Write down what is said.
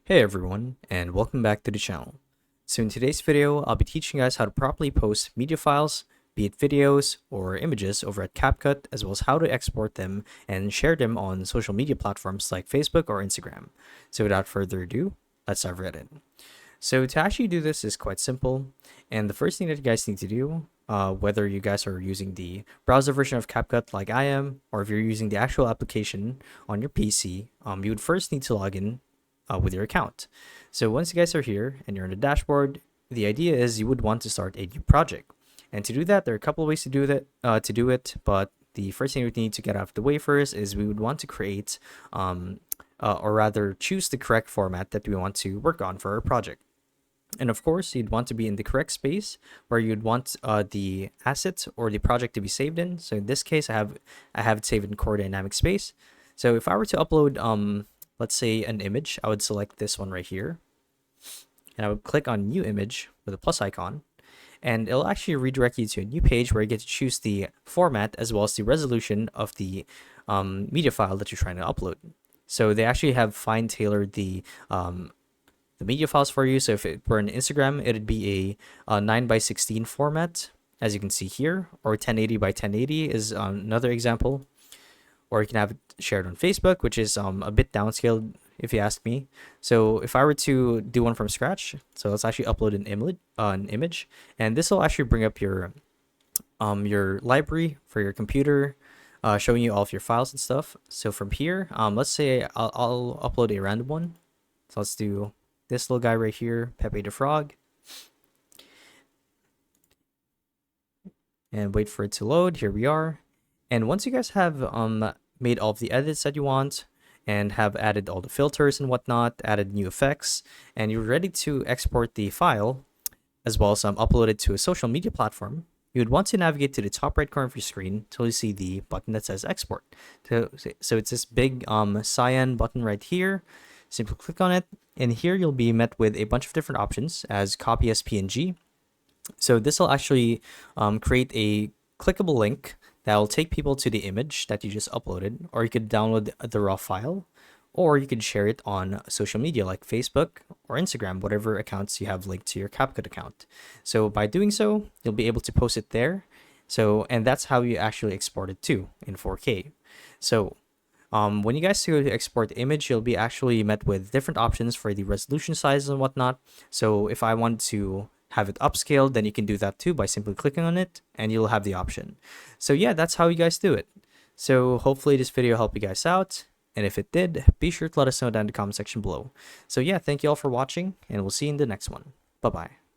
Hey everyone, and welcome back to the channel. So in today's video, I'll be teaching you guys how to properly post media files, be it videos or images over at Capcut, as well as how to export them and share them on social media platforms like Facebook or Instagram. So without further ado, let's dive right in. So to actually do this is quite simple, and the first thing that you guys need to do, whether you guys are using the browser version of Capcut like I am, or if you're using the actual application on your PC, you would first need to log in with your account. So once you guys are here and you're in the dashboard, the idea is you would want to start a new project. And to do that, there are a couple of ways to do that. But the first thing we need to get out of the way first is we would want to create, or rather choose the correct format that we want to work on for our project. And of course, you'd want to be in the correct space where you'd want the asset or the project to be saved in. So in this case, I have it saved in core dynamic space. So if I were to upload let's say an image, I would select this one right here, and I would click on new image with a plus icon, and it'll actually redirect you to a new page where you get to choose the format as well as the resolution of the media file that you're trying to upload. So they actually have fine tailored the media files for you. So if it were an Instagram, it'd be a 9:16 format, as you can see here, or 1080 by 1080 is another example. Or you can have it shared on Facebook, which is a bit downscaled if you ask me. So if I were to do one from scratch, so let's actually upload an image, and this will actually bring up your library for your computer, showing you all of your files and stuff. So from here, let's say I'll upload a random one. So let's do this little guy right here, Pepe the Frog, and wait for it to load. Here we are. And once you guys have made all of the edits that you want and have added all the filters and whatnot, added new effects, and you're ready to export the file, as well as upload it to a social media platform, you would want to navigate to the top right corner of your screen till you see the button that says export. So it's this big cyan button right here. Simply click on it, and here you'll be met with a bunch of different options as copy as PNG. So this will actually create a clickable link that will take people to the image that you just uploaded, or you could download the raw file, or you could share it on social media like Facebook or Instagram, whatever accounts you have linked to your Capcut account. So by doing so, you'll be able to post it there. And that's how you actually export it too in 4K. So when you guys go to export the image, you'll be actually met with different options for the resolution size and whatnot. So if I want to have it upscaled, then you can do that too by simply clicking on it, and you'll have the option. So yeah, that's how you guys do it. So hopefully this video helped you guys out, and if it did, be sure to let us know down in the comment section below. So yeah, thank you all for watching, and we'll see you in the next one. Bye bye.